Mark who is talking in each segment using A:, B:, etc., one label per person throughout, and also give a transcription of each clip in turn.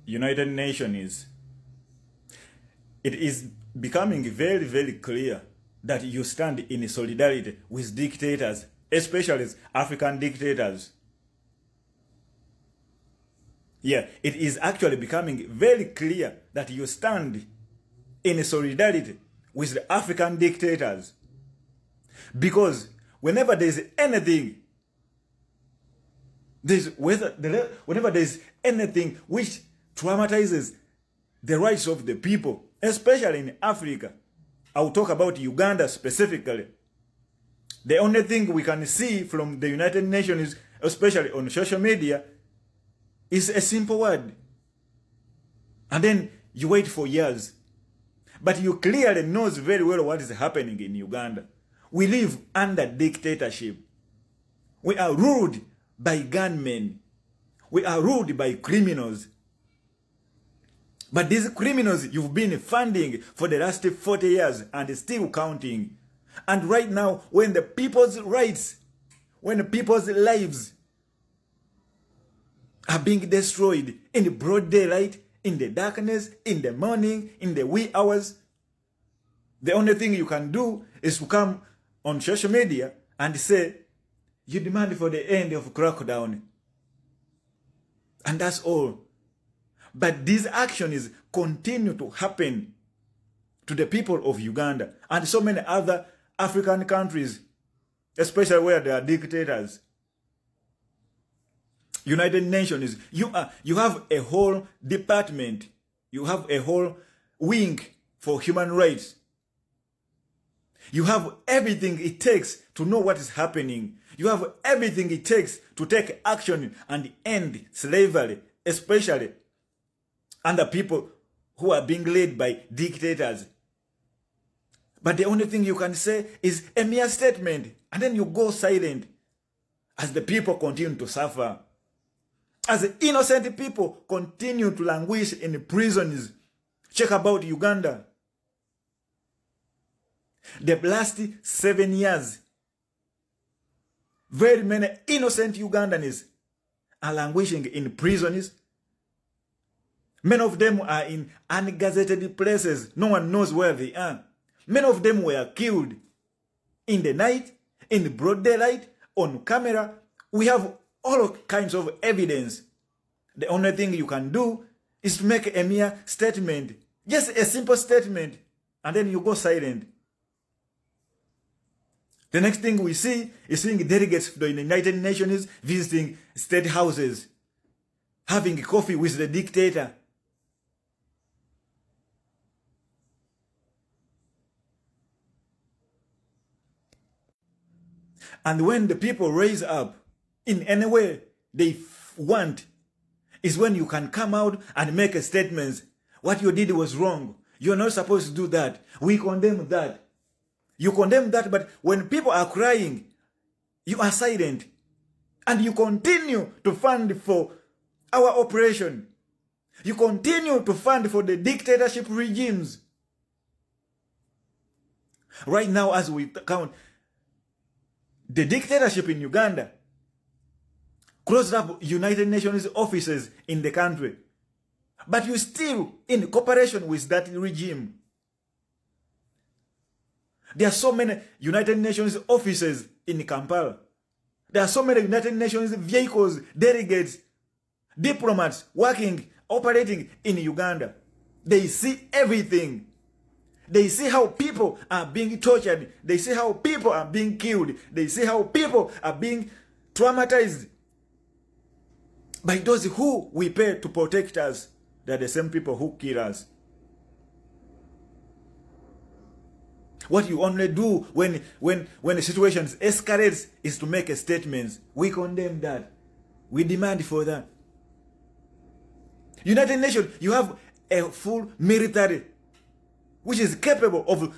A: United Nations, it is becoming very, very clear that you stand in solidarity with dictators, especially African dictators. Yeah, it is actually becoming very clear that you stand in solidarity with the African dictators. Because whenever there's anything, whenever there's anything which traumatizes the rights of the people, especially in Africa, I'll talk about Uganda specifically. The only thing we can see from the United Nations, especially on social media, is a simple word. And then you wait for years. But you clearly knows very well what is happening in Uganda. We live under dictatorship. We are ruled by gunmen. We are ruled by criminals. But these criminals you've been funding for the last 40 years and still counting. And right now, when the people's rights, when the people's lives are being destroyed in the broad daylight, in the darkness, in the morning, in the wee hours, the only thing you can do is to come on social media and say, you demand for the end of crackdown. And that's all. But these actions continue to happen to the people of Uganda and so many other African countries, especially where there are dictators. United Nations, you have a whole department, you have a whole wing for human rights. You have everything it takes to know what is happening. You have everything it takes to take action and end slavery, especially under people who are being led by dictators. But the only thing you can say is a mere statement, and then you go silent as the people continue to suffer. As the innocent people continue to languish in prisons. Check about Uganda. The last 7 years, very many innocent Ugandans are languishing in prisons. Many of them are in ungazetted places. No one knows where they are. Many of them were killed in the night, in broad daylight, on camera. We have all kinds of evidence. The only thing you can do is to make a mere statement. Just a simple statement. And then you go silent. The next thing we see is seeing delegates to the United Nations visiting state houses, having coffee with the dictator. And when the people raise up in any way they want, is when you can come out and make a statement. What you did was wrong. You're not supposed to do that. We condemn that. You condemn that, but when people are crying, you are silent. And you continue to fund for our operation. You continue to fund for the dictatorship regimes. Right now, as we count, the dictatorship in Uganda closed up United Nations offices in the country. But you still in cooperation with that regime. There are so many United Nations offices in Kampala. There are so many United Nations vehicles, delegates, diplomats working, operating in Uganda. They see everything. They see how people are being tortured. They see how people are being killed. They see how people are being traumatized by those who we pay to protect us. They are the same people who kill us. What you only do when the situation escalates is to make a statement. We condemn that. We demand for that. United Nations, you have a full military which is capable of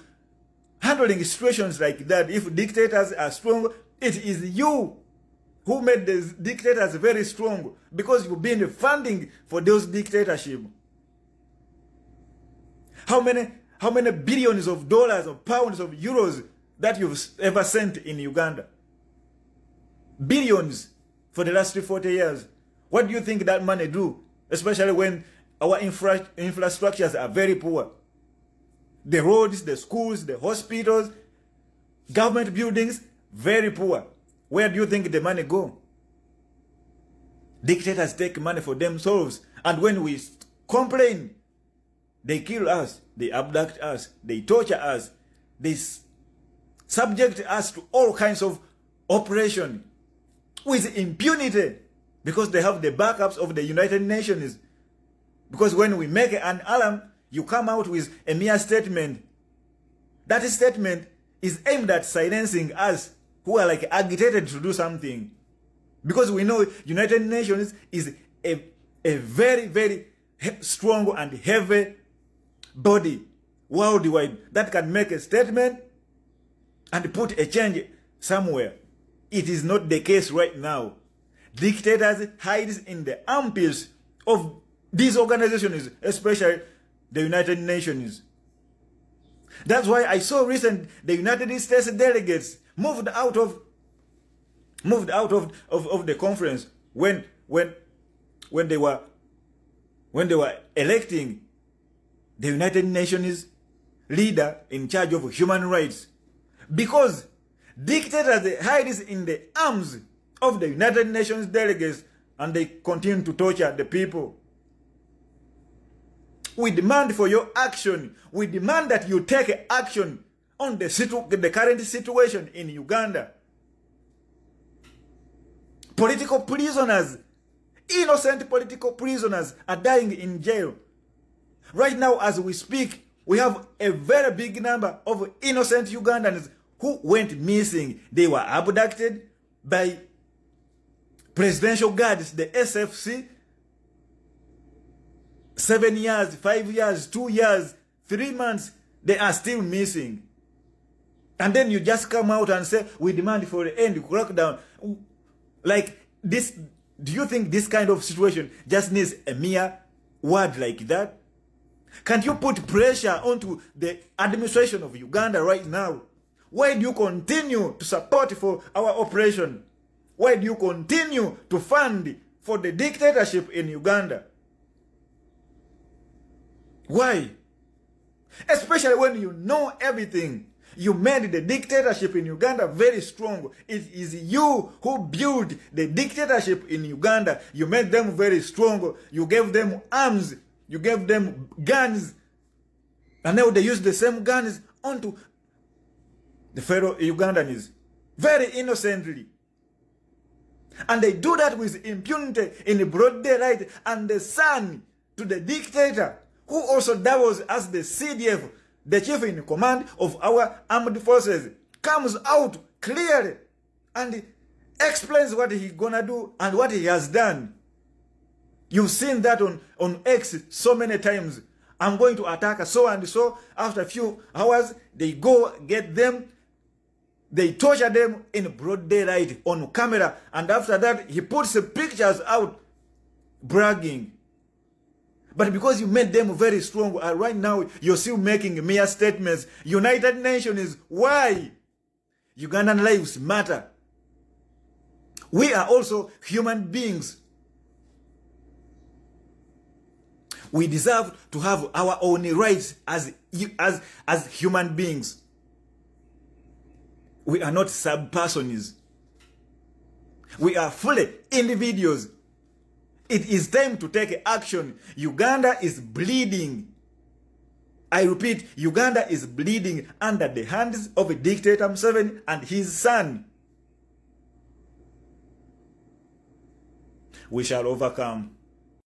A: handling situations like that. If dictators are strong, it is you who made the dictators very strong because you've been funding for those dictatorships. How many billions of dollars, of pounds, of euros that you've ever sent in Uganda? Billions for the last 40 years. What do you think that money do? Especially when our infrastructures are very poor. The roads, the schools, the hospitals, government buildings, very poor. Where do you think the money go? Dictators take money for themselves, and when we complain, they kill us, they abduct us, they torture us, they subject us to all kinds of oppression with impunity, because they have the backups of the United Nations. Because when we make an alarm, you come out with a mere statement. That statement is aimed at silencing us who are like agitated to do something. Because we know United Nations is a very, very strong and heavy body worldwide that can make a statement and put a change somewhere. It is not the case right now. Dictators hide in the armpits of these organizations, especially the United Nations. That's why I saw recent the United States delegates moved out of the conference when they were electing the United Nations leader in charge of human rights, because dictators hide in the arms of the United Nations delegates and they continue to torture the people. We demand for your action. We demand that you take action on the current situation in Uganda. Political prisoners, innocent political prisoners are dying in jail. Right now, as we speak, we have a very big number of innocent Ugandans who went missing. They were abducted by presidential guards, the SFC. 7 years, 5 years, 2 years, 3 months, they are still missing. And then you just come out and say, we demand for the end crackdown. Like this, do you think this kind of situation just needs a mere word like that? Can't you put pressure onto the administration of Uganda right now? Why do you continue to support for our operation? Why do you continue to fund for the dictatorship in Uganda? Why? Especially when you know everything. You made the dictatorship in Uganda very strong. It is you who built the dictatorship in Uganda. You made them very strong. You gave them arms. You gave them guns. And now they use the same guns onto the fellow Ugandans very innocently. And they do that with impunity in broad daylight, and the son to the dictator, who also doubles as the CDF, the chief in command of our armed forces, comes out clearly and explains what he's gonna do and what he has done. You've seen that on X so many times. I'm going to attack so and so. After a few hours, they go get them. They torture them in broad daylight on camera. And after that, he puts the pictures out bragging. But because you made them very strong, right now you're still making mere statements. United Nations, why? Ugandan lives matter. We are also human beings. We deserve to have our own rights as human beings. We are not sub-persons. We are fully individuals. It is time to take action. Uganda is bleeding. I repeat, Uganda is bleeding under the hands of a dictator Museveni and his son. We shall overcome.